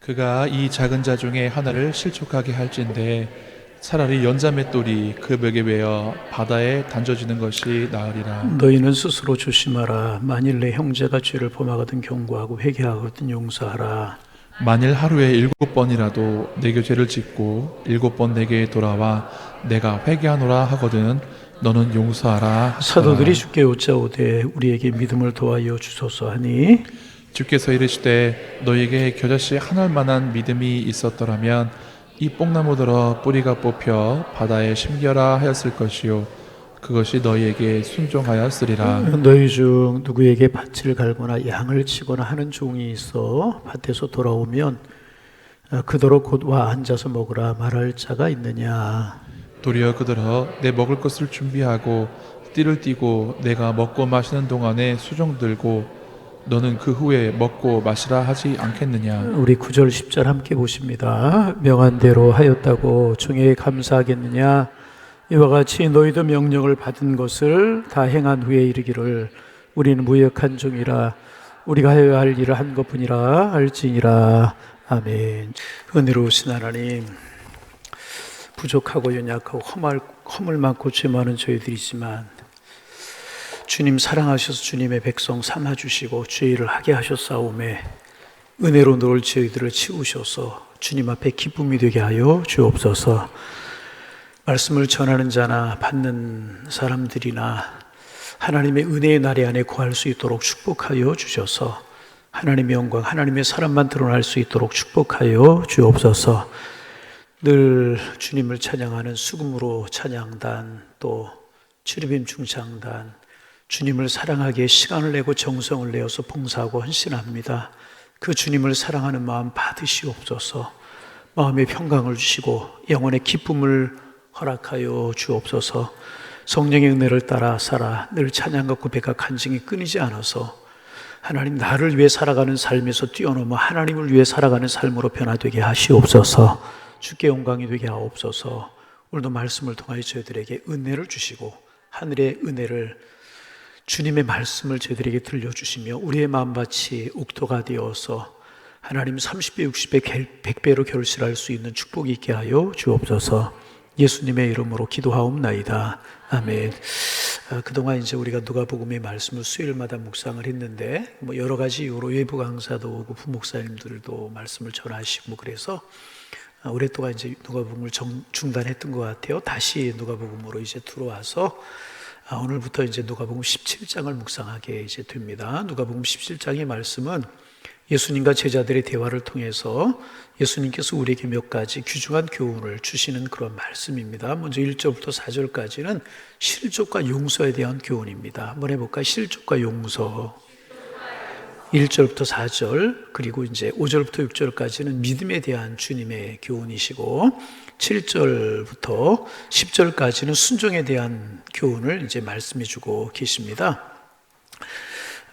그가 이 작은 자 중에 하나를 실족하게 할진대 차라리 연자맷돌이 그 벽에 매어 바다에 던져지는 것이 나으리라. 너희는 스스로 조심하라. 만일 내 형제가 죄를 범하거든 경고하고 회개하거든 용서하라. 만일 하루에 7번이라도 내게 죄를 짓고 7번 내게 돌아와 내가 회개하노라 하거든 너는 용서하라 하시더라. 사도들이 주께 여짜오되 우리에게 믿음을 도하여 주소서 하니 주께서 이르시되 너에게 겨자씨 한 알만한 믿음이 있었더라면 이 뽕나무들어 뿌리가 뽑혀 바다에 심겨라 하였을 것이요 그것이 너희에게 순종하였으리라. 너희 중 누구에게 밭을 갈거나 양을 치거나 하는 종이 있어 밭에서 돌아오면 그더러 곧 와 앉아서 먹으라 말할 자가 있느냐. 도리어 그들어 내 먹을 것을 준비하고 띠를 띠고 내가 먹고 마시는 동안에 수종 들고 너는 그 후에 먹고 마시라 하지 않겠느냐. 우리 9절 10절 함께 보십니다. 명한 대로 하였다고 종에게 감사하겠느냐. 이와 같이 너희도 명령을 받은 것을 다 행한 후에 이르기를 우리는 무역한 종이라 우리가 하여야 할 일을 한 것뿐이라 할지니라. 아멘. 은혜로우신 하나님, 부족하고 연약하고 허물 많고 죄 많은 저희들이지만 주님 사랑하셔서 주님의 백성 삼아주시고 죄를 하게 하셨사오매 은혜로 늘 저희들을 치우셔서 주님 앞에 기쁨이 되게 하여 주옵소서. 말씀을 전하는 자나 받는 사람들이나 하나님의 은혜의 날이 안에 구할 수 있도록 축복하여 주셔서 하나님의 영광, 하나님의 사랑만 드러날 수 있도록 축복하여 주옵소서. 늘 주님을 찬양하는 수금으로 찬양단, 또 주립임 중창단, 주님을 사랑하기에 시간을 내고 정성을 내어서 봉사하고 헌신합니다. 그 주님을 사랑하는 마음 받으시옵소서. 마음의 평강을 주시고 영혼의 기쁨을 허락하여 주옵소서. 성령의 은혜를 따라 살아 늘 찬양과 고백과 간증이 끊이지 않아서 하나님 나를 위해 살아가는 삶에서 뛰어넘어 하나님을 위해 살아가는 삶으로 변화되게 하시옵소서. 주께 영광이 되게 하옵소서. 오늘도 말씀을 통하여 저희들에게 은혜를 주시고 하늘의 은혜를 주님의 말씀을 저희들에게 들려주시며 우리의 마음밭이 옥토가 되어서 하나님 30배, 60배, 100배로 결실할 수 있는 축복이 있게 하여 주옵소서. 예수님의 이름으로 기도하옵나이다. 아멘. 그동안 이제 우리가 누가복음의 말씀을 수요일마다 묵상을 했는데 여러 가지 이유로 외부 강사도 오고 부목사님들도 말씀을 전하시고 그래서 오랫동안 이제 누가복음을 중단했던 것 같아요. 다시 누가복음으로 이제 들어와서 오늘부터 이제 누가복음 17장을 묵상하게 이제 됩니다. 누가복음 17장의 말씀은 예수님과 제자들의 대화를 통해서 예수님께서 우리에게 몇 가지 귀중한 교훈을 주시는 그런 말씀입니다. 먼저 1절부터 4절까지는 실족과 용서에 대한 교훈입니다. 한번 해볼까요? 실족과 용서. 1절부터 4절, 그리고 이제 5절부터 6절까지는 믿음에 대한 주님의 교훈이시고 7절부터 10절까지는 순종에 대한 교훈을 이제 말씀해 주고 계십니다.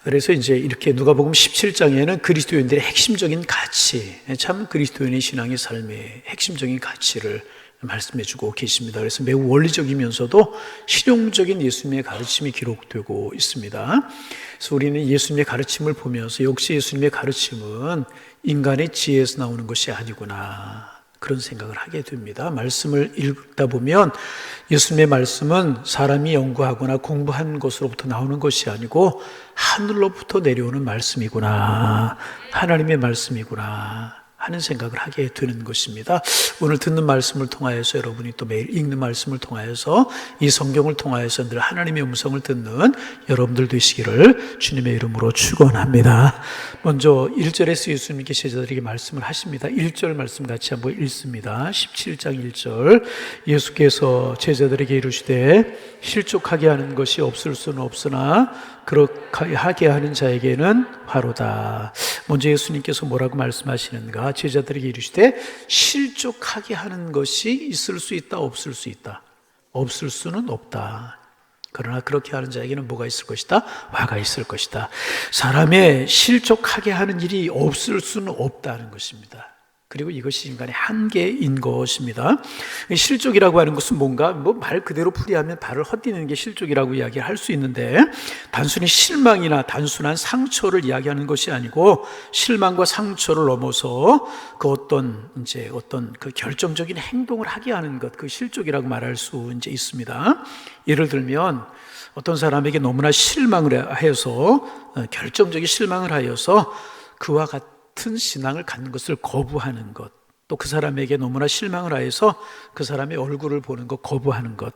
그래서 이제 이렇게 누가복음 17장에는 그리스도인들의 핵심적인 가치, 참 그리스도인의 신앙의 삶의 핵심적인 가치를 말씀해 주고 계십니다. 그래서 매우 원리적이면서도 실용적인 예수님의 가르침이 기록되고 있습니다. 그래서 우리는 예수님의 가르침을 보면서 역시 예수님의 가르침은 인간의 지혜에서 나오는 것이 아니구나, 그런 생각을 하게 됩니다. 말씀을 읽다 보면 예수님의 말씀은 사람이 연구하거나 공부한 것으로부터 나오는 것이 아니고 하늘로부터 내려오는 말씀이구나, 하나님의 말씀이구나 하는 생각을 하게 되는 것입니다. 오늘 듣는 말씀을 통하여서 여러분이 또 매일 읽는 말씀을 통하여서 이 성경을 통하여서 늘 하나님의 음성을 듣는 여러분들 되시기를 주님의 이름으로 축원합니다. 먼저 1절에서 예수님께 제자들에게 말씀을 하십니다. 1절 말씀 같이 한번 읽습니다. 17장 1절. 예수께서 제자들에게 이르시되 실족하게 하는 것이 없을 수는 없으나 그렇게 하게 하는 자에게는 화로다. 먼저 예수님께서 뭐라고 말씀하시는가? 제자들에게 이르시되 실족하게 하는 것이 있을 수 있다, 없을 수 있다. 없을 수는 없다. 그러나 그렇게 하는 자에게는 뭐가 있을 것이다? 화가 있을 것이다. 사람의 실족하게 하는 일이 없을 수는 없다는 것입니다. 그리고 이것이 인간의 한계인 것입니다. 실족이라고 하는 것은 뭔가 말 그대로 풀이하면 발을 헛디디는 게 실족이라고 이야기할 수 있는데, 단순히 실망이나 단순한 상처를 이야기하는 것이 아니고 실망과 상처를 넘어서 그 어떤 그 결정적인 행동을 하게 하는 것, 그 실족이라고 말할 수 있습니다. 예를 들면 어떤 사람에게 너무나 실망을 해서 결정적인 실망을 하여서 그와 같은 신앙을 갖는 것을 거부하는 것, 또 그 사람에게 너무나 실망을 하여서 그 사람의 얼굴을 보는 것 거부하는 것,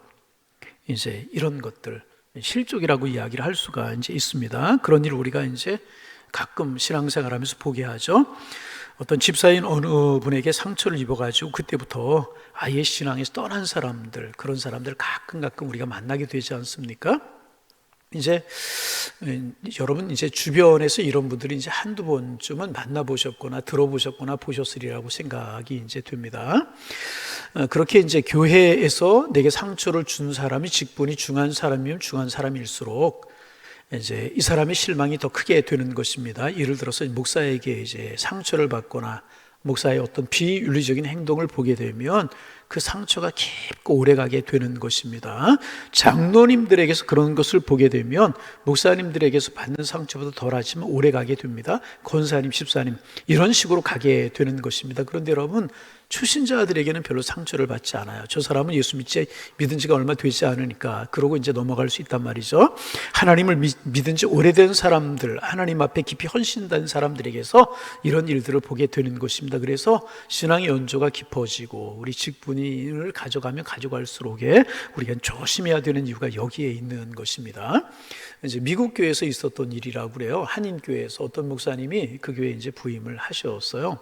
이런 것들 실족이라고 이야기를 할 수가 있습니다. 그런 일을 우리가 가끔 신앙생활하면서 보게 하죠. 어떤 집사인 어느 분에게 상처를 입어가지고 그때부터 아예 신앙에서 떠난 사람들, 그런 사람들 가끔 우리가 만나게 되지 않습니까? 여러분 주변에서 이런 분들이 한두 번쯤은 만나보셨거나 들어보셨거나 보셨으리라고 생각이 됩니다. 그렇게 교회에서 내게 상처를 준 사람이 직분이 중한 사람이면 중한 사람일수록 이 사람의 실망이 더 크게 되는 것입니다. 예를 들어서 목사에게 상처를 받거나 목사의 어떤 비윤리적인 행동을 보게 되면 그 상처가 깊고 오래가게 되는 것입니다. 장로님들에게서 그런 것을 보게 되면 목사님들에게서 받는 상처보다 덜하지만 오래가게 됩니다. 권사님, 집사님 이런 식으로 가게 되는 것입니다. 그런데 여러분, 초신자들에게는 별로 상처를 받지 않아요. 저 사람은 예수 믿은 지가 얼마 되지 않으니까 그러고 넘어갈 수 있단 말이죠. 하나님을 믿은 지 오래된 사람들, 하나님 앞에 깊이 헌신된 사람들에게서 이런 일들을 보게 되는 것입니다. 그래서 신앙의 연조가 깊어지고 우리 직분을 가져가면 가져갈수록 우리가 조심해야 되는 이유가 여기에 있는 것입니다. 미국 교회에서 있었던 일이라고 그래요. 한인교회에서 어떤 목사님이 그 교회에 부임을 하셨어요.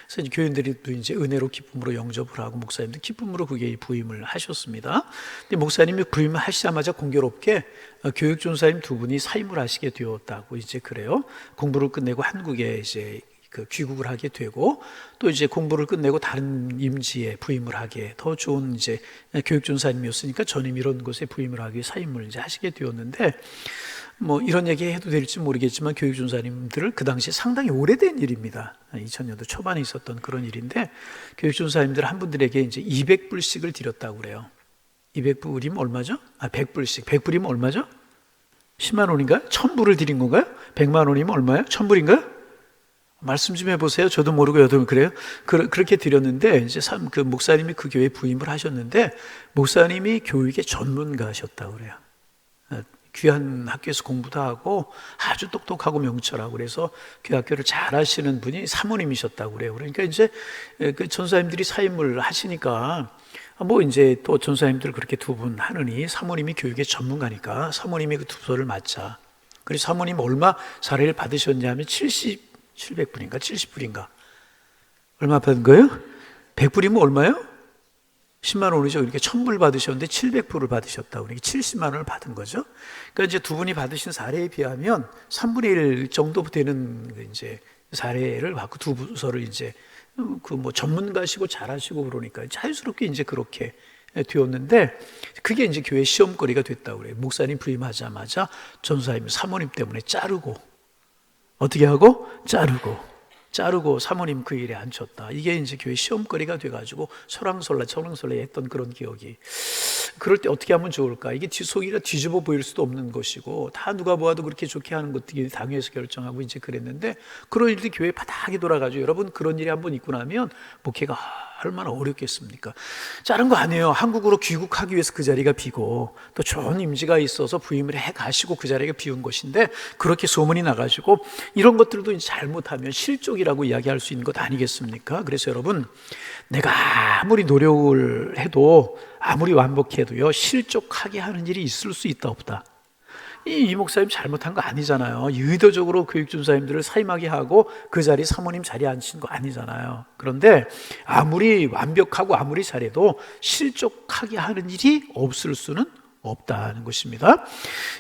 그래서 교인들이 또 은혜로 기쁨으로 영접을 하고 목사님도 기쁨으로 그게 부임을 하셨습니다. 근데 목사님이 부임을 하시자마자 공교롭게 교육전사님 두 분이 사임을 하시게 되었다고 그래요. 공부를 끝내고 한국에 귀국을 하게 되고 또 공부를 끝내고 다른 임지에 부임을 하게 더 좋은 교육전사님이었으니까 전임 이런 곳에 부임을 하기 위해 사임을 하시게 되었는데 이런 얘기 해도 될지 모르겠지만 교육전사님들을 그 당시에 상당히 오래된 일입니다. 2000년도 초반에 있었던 그런 일인데 교육전사님들 한 분들에게 200불씩을 드렸다고 그래요. 200불이면 얼마죠? 100불씩. 100불이면 얼마죠? 10만 원인가요? 1000불을 드린 건가요? 100만 원이면 얼마예요? 1000불인가요? 말씀 좀 해보세요. 저도 모르고 여러분 그래요. 그렇게 드렸는데 그 목사님이 그 교회에 부임을 하셨는데 목사님이 교육의 전문가셨다고 그래요. 귀한 학교에서 공부도 하고 아주 똑똑하고 명철하고 그래서 그 학교를 잘 하시는 분이 사모님이셨다고 그래요. 그러니까 그 전사님들이 사임을 하시니까 또 전사님들 그렇게 두 분 하느니 사모님이 교육의 전문가니까 사모님이 그 두 소를 맡자. 그래서 사모님 얼마 사례를 받으셨냐면 700불인가 70불인가 얼마 받은 거예요? 100불이면 얼마예요? 10만 원이죠. 이렇게 1000불 받으셨는데 700불을 받으셨다고. 그러니까 70만 원을 받은 거죠. 그러니까 두 분이 받으신 사례에 비하면 3분의 1 정도 되는 사례를 받고 두 부서를 전문가시고 잘하시고 그러니까 자연스럽게 그렇게 되었는데 그게 교회 시험거리가 됐다고 그래요. 목사님 부임하자마자 전사님 사모님 때문에 자르고 어떻게 하고? 자르고 사모님 그 일에 앉혔다. 이게 교회 시험거리가 돼가지고 설왕설래 했던 그런 기억이. 그럴 때 어떻게 하면 좋을까? 이게 속이라 뒤집어 보일 수도 없는 것이고 다 누가 보아도 그렇게 좋게 하는 것들이 당회에서 결정하고 그랬는데 그런 일들이 교회 바닥이 돌아가지고 여러분 그런 일이 한번 있고 나면 목회가 얼마나 어렵겠습니까? 자른 거 아니에요. 한국으로 귀국하기 위해서 그 자리가 비고 또 좋은 임지가 있어서 부임을 해 가시고 그 자리가 비운 것인데 그렇게 소문이 나가지고 이런 것들도 잘못하면 실족이라고 이야기할 수 있는 것 아니겠습니까? 그래서 여러분 내가 아무리 노력을 해도 아무리 완벽해도요 실족하게 하는 일이 있을 수 있다 없다. 이 목사님 잘못한 거 아니잖아요. 의도적으로 교육전사님들을 사임하게 하고 그 자리 사모님 자리에 앉힌 거 아니잖아요. 그런데 아무리 완벽하고 아무리 잘해도 실족하게 하는 일이 없을 수는 없다는 것입니다.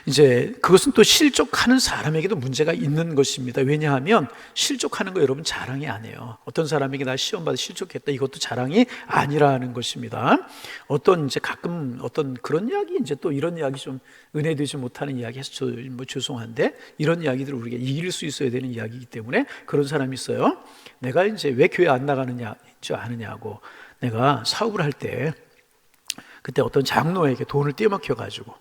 이제 그것은 또 실족하는 사람에게도 문제가 있는 것입니다. 왜냐하면 실족하는 거 여러분 자랑이 아니에요. 어떤 사람에게 나 시험 받아 실족했다, 이것도 자랑이 아니라는 것입니다. 어떤 이제 가끔 어떤 그런 이야기, 이제 또 이런 이야기, 좀 은혜되지 못하는 이야기 해서 뭐 죄송한데, 이런 이야기들을 우리가 이길 수 있어야 되는 이야기이기 때문에 그런 사람이 있어요. 내가 이제 왜 교회 안 나가느냐 줄 아느냐고, 내가 사업을 할 때 그때 어떤 장로에게 돈을 떼먹혀 가지고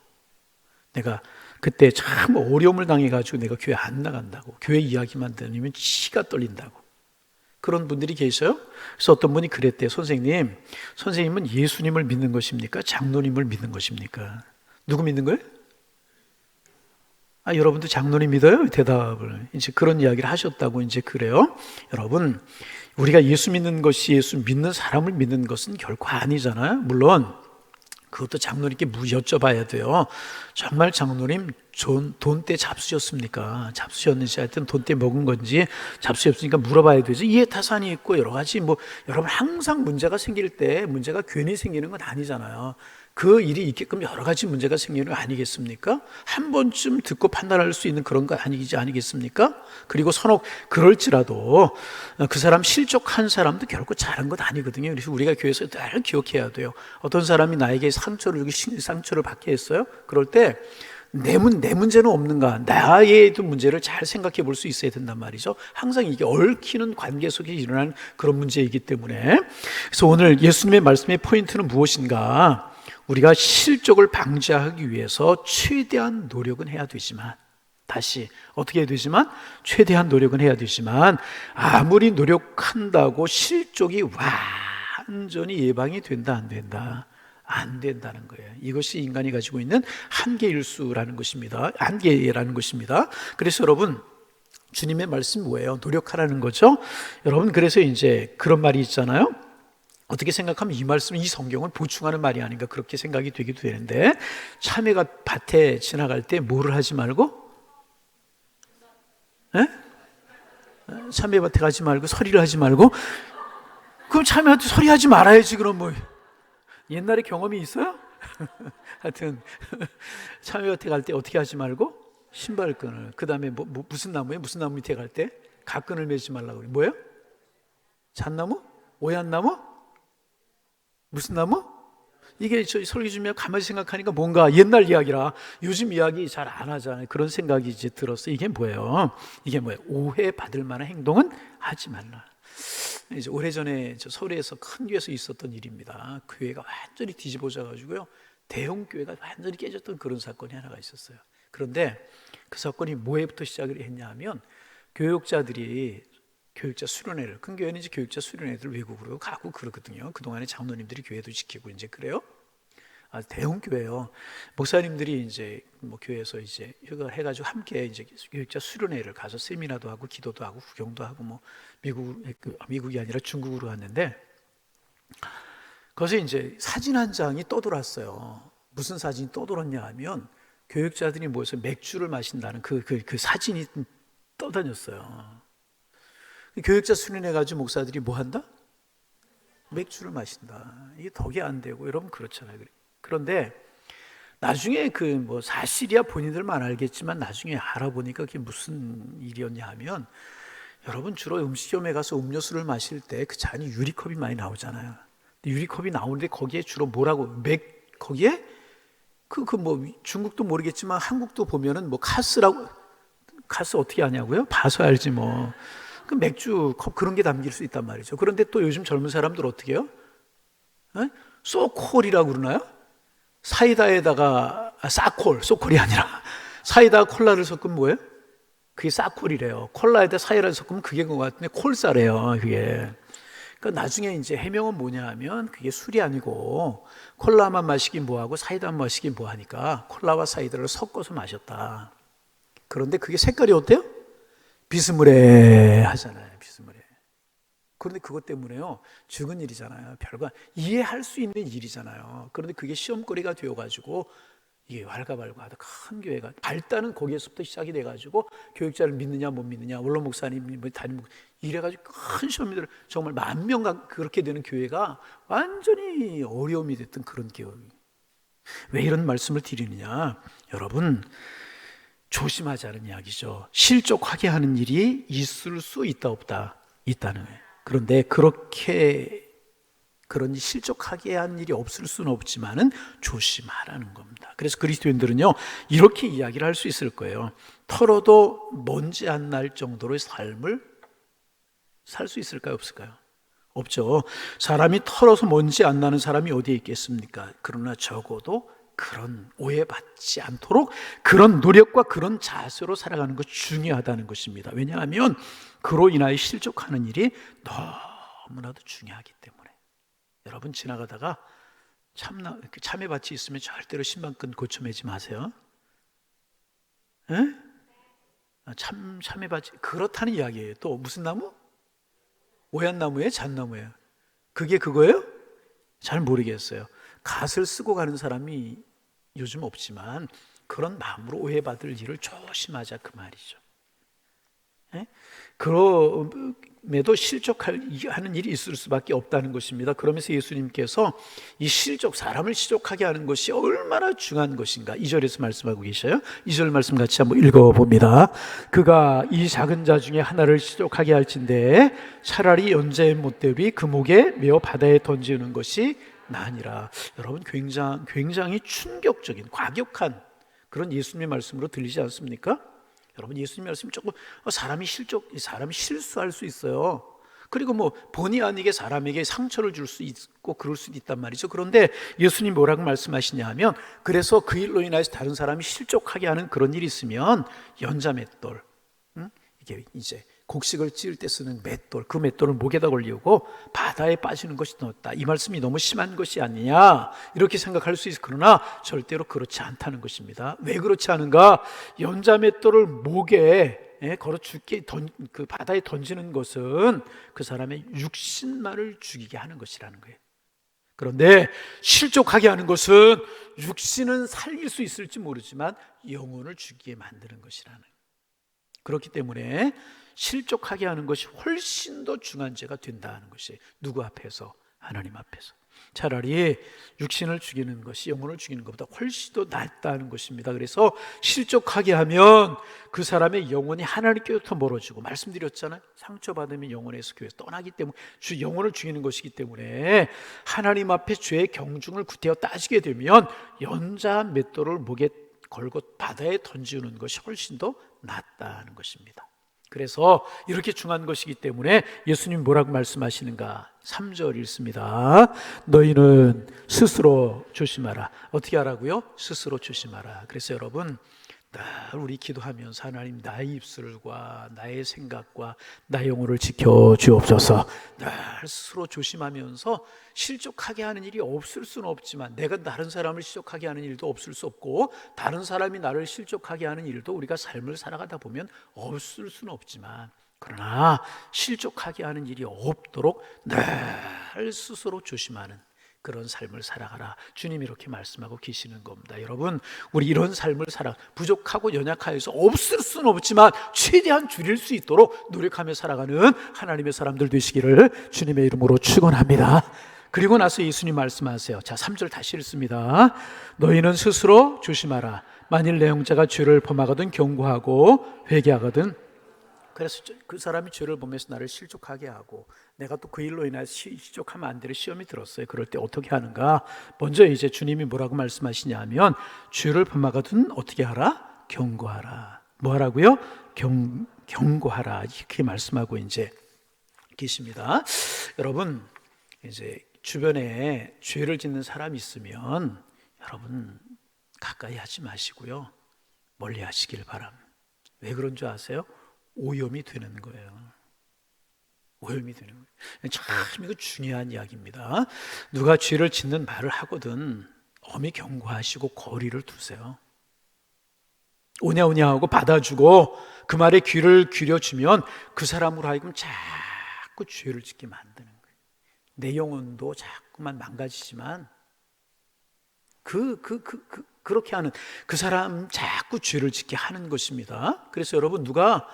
내가 그때 참 어려움을 당해 가지고 내가 교회 안 나간다고, 교회 이야기만 들으면 치가 떨린다고, 그런 분들이 계셔요. 그래서 어떤 분이 그랬대요. 선생님은 예수님을 믿는 것입니까? 장로님을 믿는 것입니까? 누구 믿는 거예요? 여러분도 장로님 믿어요? 대답을 이제 그런 이야기를 하셨다고 이제 그래요. 여러분, 우리가 예수 믿는 것이, 예수 믿는 사람을 믿는 것은 결코 아니잖아요. 물론 그것도 장로님께 여쭤봐야 돼요. 정말 장로님 돈때 잡수셨습니까? 잡수셨는지, 하여튼 돈때 먹은 건지 잡수셨으니까 물어봐야 되죠. 이해타산이 있고 여러 가지, 여러분 항상 문제가 생길 때 문제가 괜히 생기는 건 아니잖아요. 그 일이 있게끔 여러 가지 문제가 생기는 거 아니겠습니까? 한 번쯤 듣고 판단할 수 있는 그런 거 아니겠습니까? 그리고 선혹 그럴지라도 그 사람 실족한 사람도 결코 잘한 것 아니거든요. 그래서 우리가 교회에서 늘 기억해야 돼요. 어떤 사람이 나에게 상처를 받게 했어요. 그럴 때 내 문제는 없는가, 나의도 문제를 잘 생각해 볼 수 있어야 된단 말이죠. 항상 이게 얽히는 관계 속에 일어나는 그런 문제이기 때문에. 그래서 오늘 예수님의 말씀의 포인트는 무엇인가? 우리가 실족을 방지하기 위해서 최대한 노력은 해야 되지만, 다시 어떻게 해야 되지만, 최대한 노력은 해야 되지만, 아무리 노력한다고 실족이 완전히 예방이 된다, 안 된다? 안 된다는 거예요. 이것이 인간이 가지고 있는 한계라는 것입니다. 그래서 여러분, 주님의 말씀이 뭐예요? 노력하라는 거죠. 여러분, 그래서 이제 그런 말이 있잖아요. 어떻게 생각하면 이 말씀은, 이 성경을 보충하는 말이 아닌가, 그렇게 생각이 되기도 되는데, 참외가 밭에 지나갈 때 뭐를 하지 말고? 참외밭에 가지 말고 서리를 하지 말고? 그럼 참외한테 서리하지 말아야지. 그럼 뭐 옛날에 경험이 있어요? 하여튼 참외밭에 갈 때 어떻게 하지 말고? 신발끈을. 그 다음에 무슨 나무에, 무슨 나무 밑에 갈 때 갓끈을 매지 말라고 그래. 뭐예요? 잣나무? 오얏나무? 무슨 나무? 이게 저 설교 중에 가만히 생각하니까 뭔가 옛날 이야기라 요즘 이야기 잘 안 하잖아요. 그런 생각이 이제 들었어요. 이게 뭐예요? 오해받을 만한 행동은 하지 말라. 이제 오래전에 저 서울에서 큰 교회에서 있었던 일입니다. 교회가 완전히 뒤집어져 가지고요, 대형 교회가 완전히 깨졌던 그런 사건이 하나가 있었어요. 그런데 그 사건이 뭐에부터 시작을 했냐 하면, 교육자 수련회를, 큰 교회는 이제 교육자 수련회들 외국으로 가고 그러거든요. 그동안에 장로님들이 교회도 지키고 이제 그래요. 대형 교회요. 목사님들이 이제 교회에서 이제 휴가를 해가지고 함께 이제 교육자 수련회를 가서 세미나도 하고 기도도 하고 구경도 하고 미국이 아니라 중국으로 갔는데, 거기서 이제 사진 한 장이 떠돌았어요. 무슨 사진이 떠돌았냐 하면, 교육자들이 모여서 맥주를 마신다는 그 사진이 떠다녔어요. 교육자 수련회 가지고 목사들이 뭐 한다? 맥주를 마신다. 이게 덕이 안 되고, 여러분 그렇잖아요. 그런데 나중에 사실이야 본인들만 알겠지만, 나중에 알아보니까 그게 무슨 일이었냐 하면, 여러분 주로 음식점에 가서 음료수를 마실 때 그 잔이 유리컵이 많이 나오잖아요. 유리컵이 나오는데 거기에 주로 거기에 중국도 모르겠지만 한국도 보면은 카스 어떻게 하냐고요? 봐서 알지 뭐. 그 맥주 컵 그런 게 담길 수 있단 말이죠. 그런데 또 요즘 젊은 사람들 어떻게 해요? 소콜이라고 그러나요? 사이다에다가 소콜이 아니라 사이다 콜라를 섞으면 뭐예요? 그게 사콜이래요. 콜라에다 사이다를 섞으면 그게 것 같은데 콜사래요. 그게. 그러니까 나중에 이제 해명은 뭐냐 하면, 그게 술이 아니고 콜라만 마시긴 뭐하고 사이다만 마시긴 뭐하니까 콜라와 사이다를 섞어서 마셨다. 그런데 그게 색깔이 어때요? 비스무레 하잖아요. 비스무레. 그런데 그것 때문에요, 죽은 일이잖아요. 별거 이해할 수 있는 일이잖아요. 그런데 그게 시험거리가 되어가지고, 이게 왈가왈부하다 큰 교회가, 발단은 거기에서부터 시작이 돼가지고, 교육자를 믿느냐 못 믿느냐, 원로 목사님 담임 이래가지고 큰 시험들, 정말 10,000명 그렇게 되는 교회가 완전히 어려움이 됐던 그런 기억이. 왜 이런 말씀을 드리느냐? 여러분, 조심하자는 이야기죠. 실족하게 하는 일이 있을 수 있다 없다? 있다는 거예요. 그런데 그런 실족하게 한 일이 없을 수는 없지만은 조심하라는 겁니다. 그래서 그리스도인들은요, 이렇게 이야기를 할 수 있을 거예요. 털어도 먼지 안 날 정도로의 삶을 살 수 있을까요, 없을까요? 없죠. 사람이 털어서 먼지 안 나는 사람이 어디에 있겠습니까? 그러나 적어도 그런 오해받지 않도록 그런 노력과 그런 자세로 살아가는 것 중요하다는 것입니다. 왜냐하면 그로 인하여 실족하는 일이 너무나도 중요하기 때문에. 여러분, 지나가다가 참외밭이 있으면 절대로 신방끈 고쳐 매지 마세요. 에? 참외밭이 그렇다는 이야기예요. 또 무슨 나무? 오얏나무예요? 잣나무예요? 그게 그거예요? 잘 모르겠어요. 갓을 쓰고 가는 사람이 요즘 없지만 그런 마음으로 오해받을 일을 조심하자, 그 말이죠. 예? 그럼에도 실족하는 일이 있을 수밖에 없다는 것입니다. 그러면서 예수님께서 이 사람을 실족하게 하는 것이 얼마나 중요한 것인가 2절에서 말씀하고 계셔요. 2절 말씀 같이 한번 읽어봅니다. 그가 이 작은 자 중에 하나를 실족하게 할진대 차라리 연자의 못대비 그 목에 메어 바다에 던지는 것이 나니라. 여러분, 굉장히 충격적인 과격한 그런 예수님의 말씀으로 들리지 않습니까? 여러분, 예수님 말씀이 조금 사람이 실수할 수 있어요. 그리고 뭐 본의 아니게 사람에게 상처를 줄 수 있고 그럴 수도 있단 말이죠. 그런데 예수님 뭐라고 말씀하시냐 하면, 그래서 그 일로 인해서 다른 사람이 실족하게 하는 그런 일이 있으면 연자맷돌, 이게 이제 곡식을 찌을 때 쓰는 맷돌, 그 맷돌을 목에다 걸리고 바다에 빠지는 것이 낫다. 이 말씀이 너무 심한 것이 아니냐, 이렇게 생각할 수 있어. 그러나 절대로 그렇지 않다는 것입니다. 왜 그렇지 않은가? 연자 맷돌을 목에 걸어 죽게 그 바다에 던지는 것은 그 사람의 육신만을 죽이게 하는 것이라는 거예요. 그런데 실족하게 하는 것은 육신은 살릴 수 있을지 모르지만 영혼을 죽이게 만드는 것이라는 거예요. 그렇기 때문에 실족하게 하는 것이 훨씬 더 중한 죄가 된다는 것이, 누구 앞에서? 하나님 앞에서. 차라리 육신을 죽이는 것이 영혼을 죽이는 것보다 훨씬 더 낫다는 것입니다. 그래서 실족하게 하면 그 사람의 영혼이 하나님께로부터 멀어지고, 말씀드렸잖아요. 상처받으면 영혼에서 교회에서 떠나기 때문에 영혼을 죽이는 것이기 때문에 하나님 앞에 죄의 경중을 구태여 따지게 되면 연자 맷돌을 목에 걸고 바다에 던지는 것이 훨씬 더 낫다는 것입니다. 그래서 이렇게 중요한 것이기 때문에 예수님 뭐라고 말씀하시는가? 3절 읽습니다. 너희는 스스로 조심하라. 어떻게 하라고요? 스스로 조심하라. 그래서 여러분, 늘 우리 기도하면서 하나님, 나의 입술과 나의 생각과 나의 영혼을 지켜주옵소서. 늘 스스로 조심하면서 실족하게 하는 일이 없을 수는 없지만, 내가 다른 사람을 실족하게 하는 일도 없을 수 없고, 다른 사람이 나를 실족하게 하는 일도 우리가 삶을 살아가다 보면 없을 수는 없지만, 그러나 실족하게 하는 일이 없도록 늘 스스로 조심하는 그런 삶을 살아가라. 주님이 이렇게 말씀하고 계시는 겁니다. 여러분, 우리 이런 삶을 부족하고 연약하여서 없을 수는 없지만 최대한 줄일 수 있도록 노력하며 살아가는 하나님의 사람들 되시기를 주님의 이름으로 축원합니다. 그리고 나서 예수님 말씀하세요. 자, 3절 다시 읽습니다. 너희는 스스로 조심하라. 만일 내 형제가 죄를 범하거든 경고하고 회개하거든. 그래서 그 사람이 죄를 범해서 나를 실족하게 하고, 내가 또 그 일로 인해서 실족하면 안 되는 시험이 들었어요. 그럴 때 어떻게 하는가? 먼저 이제 주님이 뭐라고 말씀하시냐 하면, 죄를 범하거든 어떻게 하라? 경고하라. 뭐 하라고요? 경고하라. 이렇게 말씀하고 이제 계십니다. 여러분, 이제 주변에 죄를 짓는 사람이 있으면 여러분 가까이 하지 마시고요, 멀리 하시길 바랍니다. 왜 그런 줄 아세요? 오염이 되는 거예요. 오염이 되는 거예요. 참 이거 중요한 이야기입니다. 누가 죄를 짓는 말을 하거든 엄히 경고하시고 거리를 두세요. 오냐오냐 하고 받아주고 그 말에 귀를 기울여주면 그 사람으로 하여금 자꾸 죄를 짓게 만드는 거예요. 내 영혼도 자꾸만 망가지지만 그렇게 하는 그 사람 자꾸 죄를 짓게 하는 것입니다. 그래서 여러분, 누가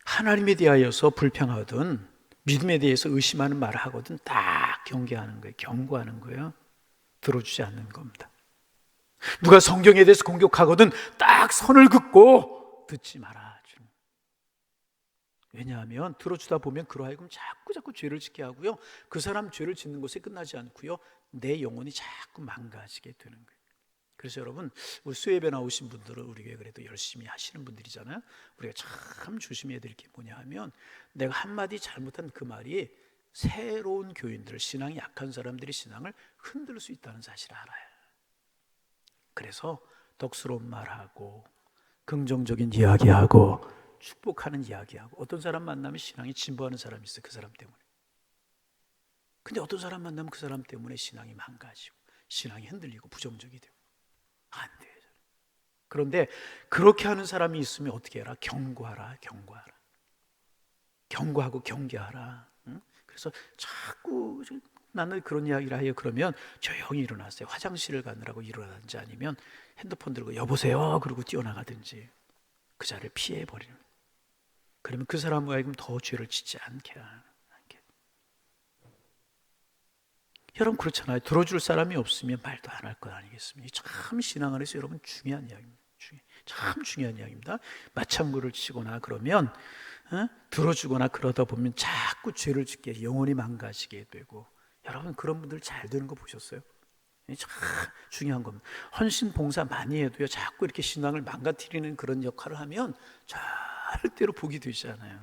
하나님에 대하여서 불평하든 믿음에 대해서 의심하는 말을 하거든 딱 경계하는 거예요. 경고하는 거예요. 들어주지 않는 겁니다. 누가 성경에 대해서 공격하거든 딱 선을 긋고 듣지 마라. 왜냐하면 들어주다 보면 그러하여금 자꾸 죄를 짓게 하고요, 그 사람 죄를 짓는 것에 끝나지 않고요, 내 영혼이 자꾸 망가지게 되는 거예요. 그래서 여러분, 우리 수협에 나오신 분들은 우리 교회 그래도 열심히 하시는 분들이잖아요. 우리가 참 조심해야 될 게 뭐냐 하면, 내가 한마디 잘못한 그 말이 새로운 교인들, 신앙이 약한 사람들이 신앙을 흔들 수 있다는 사실을 알아요. 그래서 덕스러운 말하고 긍정적인 이야기하고 축복하는 이야기하고, 어떤 사람 만나면 신앙이 진보하는 사람이 있어요, 그 사람 때문에. 근데 어떤 사람 만나면 그 사람 때문에 신앙이 망가지고 신앙이 흔들리고 부정적이 되고 안 돼요. 그런데 그렇게 하는 사람이 있으면 어떻게 해라? 경고하라. 경고하고 경계하라. 응? 그래서 자꾸 나는 그런 이야기를 해요. 그러면 조용히 일어나세요. 화장실을 가느라고 일어나든지 아니면 핸드폰 들고 여보세요 그러고 뛰어나가든지 그 자리를 피해버리는. 그러면 그 사람과 하여금 더 죄를 짓지 않게. 여러분 그렇잖아요. 들어줄 사람이 없으면 말도 안 할 것 아니겠습니까? 참 신앙 안에서 여러분 중요한 이야기입니다. 참 중요한 이야기입니다. 맞장구를 치거나 그러면 들어주거나 그러다 보면 자꾸 죄를 짓게, 영혼이 망가지게 되고. 여러분 그런 분들 잘 되는 거 보셨어요? 참 중요한 겁니다. 헌신 봉사 많이 해도요, 자꾸 이렇게 신앙을 망가뜨리는 그런 역할을 하면 절대로 복이 되지 않아요.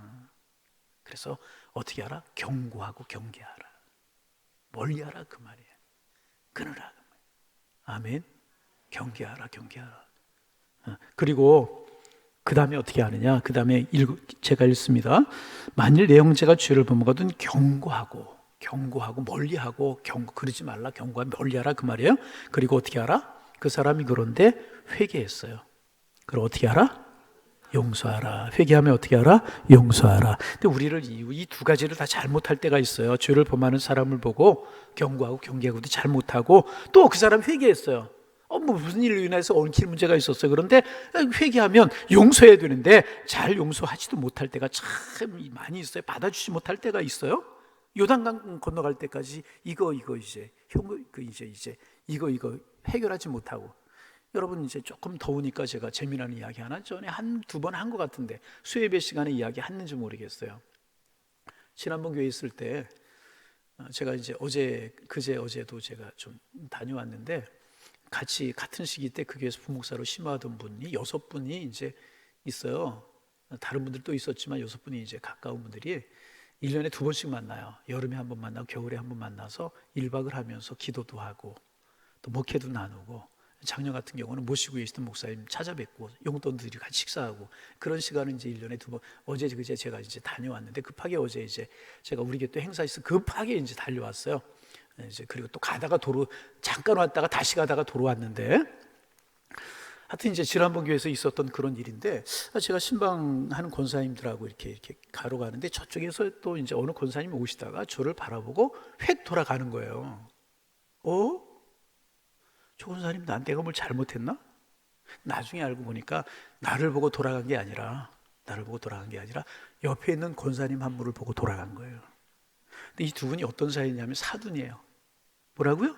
그래서 어떻게 하라? 경고하고 경계하라. 멀리하라 그 말이에요. 끊으라 그 말이에요. 아멘. 경계하라. 그리고 그 다음에 어떻게 하느냐? 그 다음에 제가 읽습니다. 만일 내 형제가 죄를 범하거든 경고하고 멀리하고, 그러지 말라, 경고하고 멀리하라 그 말이에요. 그리고 어떻게 하라? 그 사람이 그런데 회개했어요. 그럼 어떻게 하라? 용서하라. 회개하면 어떻게 하라? 용서하라. 근데 우리를 이 두 가지를 다 잘못할 때가 있어요. 죄를 범하는 사람을 보고 경고하고 경계하고도 잘못하고, 또 그 사람 회개했어요. 뭐 무슨 일로 인해서 얽힐 문제가 있었어요. 그런데 회개하면 용서해야 되는데 잘 용서하지도 못할 때가 참 많이 있어요. 받아주지 못할 때가 있어요. 요단강 건너갈 때까지 이거 이제 이거 해결하지 못하고. 여러분 이제 조금 더우니까 제가 재미나는 이야기 하나 전에 한두 번 한 것 같은데, 수예배 시간에 이야기 했는지 모르겠어요. 지난번 교회 있을 때 제가 이제 어제도 제가 좀 다녀왔는데, 같이 같은 시기 때 그 교회에서 부목사로 심화하던 분이 6분이 이제 있어요. 다른 분들도 있었지만 6분이 이제 가까운 분들이 1년에 2번씩 만나요. 여름에 한 번 만나고 겨울에 한 번 만나서 1박을 하면서 기도도 하고 또 목회도 나누고, 작년 같은 경우는 모시고 계시던 목사님 찾아뵙고 용돈들이 같이 식사하고, 그런 시간은 이제 1년에 2번. 어제 그제 제가 이제 다녀왔는데, 급하게 어제 이제 제가 우리 교회 또 행사 있어 급하게 이제 달려왔어요. 이제 그리고 또 가다가 도로 잠깐 왔다가 다시 가다가 도로 왔는데, 하여튼 이제 지난번 교회에서 있었던 그런 일인데, 제가 신방하는 권사님들하고 이렇게 가러 가는데, 저쪽에서 또 이제 어느 권사님이 오시다가 저를 바라보고 획 돌아가는 거예요. 저 권사님 내가 뭘 잘못했나? 나중에 알고 보니까 나를 보고 돌아간 게 아니라 옆에 있는 권사님 한 분을 보고 돌아간 거예요. 근데 이 두 분이 어떤 사이냐면 사돈이에요. 뭐라고요?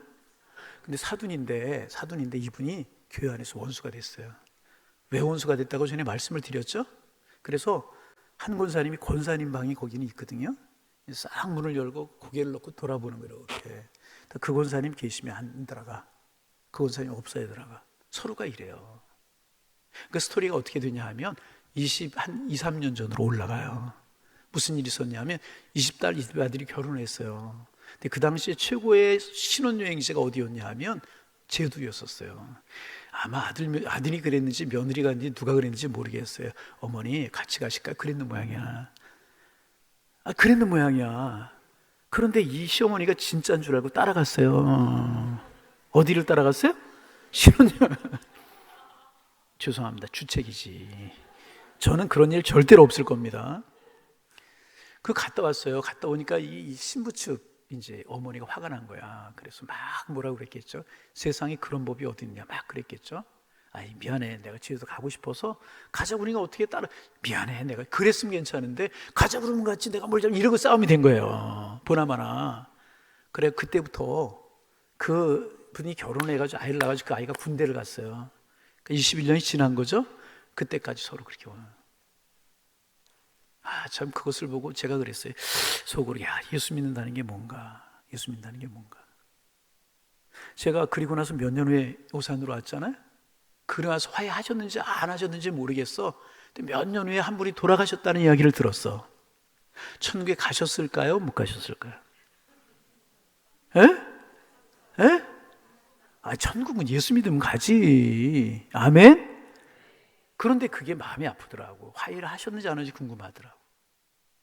근데 사돈인데 이분이 교회 안에서 원수가 됐어요. 왜 원수가 됐다고 전에 말씀을 드렸죠? 그래서 한 권사님이 권사님 방이 거기는 있거든요. 싹 문을 열고 고개를 넣고 돌아보는 거예요. 이렇게. 그 권사님 계시면 안 들어가, 그 권사님 없어야 들어가. 서로가 이래요. 그 스토리가 어떻게 되냐 하면 한 2, 3년 전으로 올라가요. 무슨 일이 있었냐면 20달 20아들이 결혼을 했어요. 근데 그 당시에 최고의 신혼여행지가 어디였냐 하면 제주도였었어요. 아마 아들이 그랬는지 며느리가 그랬는지 누가 그랬는지 모르겠어요. 어머니 같이 가실까? 그랬는 모양이야. 그런데 이 시어머니가 진짜인 줄 알고 따라갔어요. 어디를 따라갔어요? 신혼여행. 죄송합니다. 주책이지. 저는 그런 일 절대로 없을 겁니다. 갔다 왔어요. 갔다 오니까 이 신부 측 이제 어머니가 화가 난 거야. 그래서 막 뭐라고 그랬겠죠? 세상에 그런 법이 어디 있냐 막 그랬겠죠? 미안해, 내가 집에서 가고 싶어서 가자 그러니까 어떻게 따라, 미안해, 내가 그랬으면 괜찮은데 가자 그러면 같이 내가 뭘 좀, 이러고 싸움이 된 거예요. 보나마나. 그래, 그때부터 그 분이 결혼해가지고 아이를 낳아가지고 그 아이가 군대를 갔어요. 그러니까 21년이 지난 거죠. 그때까지 서로 그렇게 와요. 참 그것을 보고 제가 그랬어요. 속으로 예수 믿는다는 게 뭔가, 예수 믿는다는 게 뭔가. 제가 그리고 나서 몇 년 후에 오산으로 왔잖아요. 그러고 나서 화해하셨는지 안 하셨는지 모르겠어. 몇 년 후에 한 분이 돌아가셨다는 이야기를 들었어. 천국에 가셨을까요? 못 가셨을까요? 에? 에? 천국은 예수 믿으면 가지. 아멘? 그런데 그게 마음이 아프더라고. 화해를 하셨는지 안 하는지 궁금하더라고.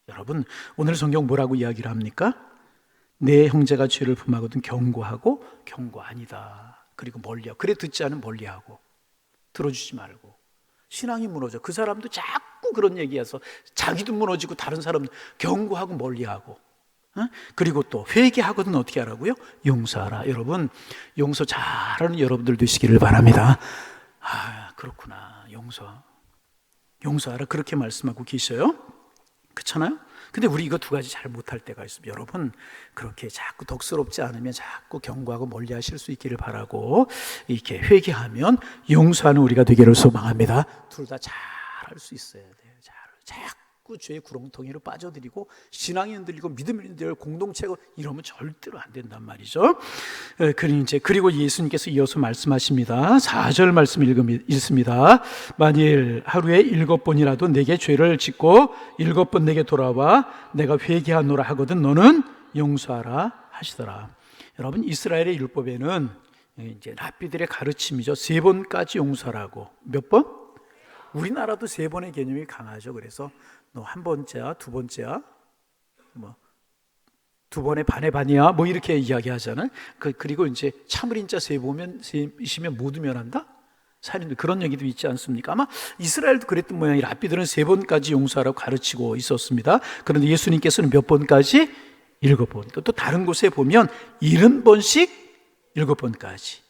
여러분, 오늘 성경 뭐라고 이야기를 합니까? 내 형제가 죄를 범하거든 경고하고 경고 아니다. 그리고 멀리하고. 그래 듣지 않으면 멀리하고. 들어주지 말고. 신앙이 무너져. 그 사람도 자꾸 그런 얘기해서 자기도 무너지고 다른 사람도 경고하고 멀리하고. 그리고 또 회개하거든 어떻게 하라고요? 용서하라. 여러분, 용서 잘하는 여러분들 되시기를 바랍니다. 그렇구나. 용서하라. 그렇게 말씀하고 계셔요. 그렇잖아요? 근데 우리 이거 두 가지 잘 못할 때가 있습니다. 여러분, 그렇게 자꾸 덕스럽지 않으면 자꾸 경고하고 멀리 하실 수 있기를 바라고, 이렇게 회개하면 용서하는 우리가 되기를 소망합니다. 둘 다 잘 할 수 있어야 돼요. 자꾸 죄의 구렁텅이로 빠져들이고 신앙이 흔들리고 믿음이 흔들리고 공동체고 이러면 절대로 안 된단 말이죠. 그리고 예수님께서 이어서 말씀하십니다. 4절 말씀 읽습니다. 만일 하루에 7번이라도 내게 죄를 짓고 7번 내게 돌아와 내가 회개하노라 하거든 너는 용서하라 하시더라. 여러분, 이스라엘의 율법에는 이제 랍비들의 가르침이죠. 3번까지 용서라고. 몇 번? 우리나라도 3번의 개념이 강하죠. 그래서 너 한 번째야, 두 번째야, 뭐 2번의 반의 반이야, 뭐 이렇게 이야기하잖아요. 그리고 이제 참을인자 3번이시면 모두 면한다. 살인도 그런 얘기도 있지 않습니까? 아마 이스라엘도 그랬던 모양이 랍비들은 3번까지 용서하라고 가르치고 있었습니다. 그런데 예수님께서는 몇 번까지? 7번. 또 다른 곳에 보면 70번씩 7번까지.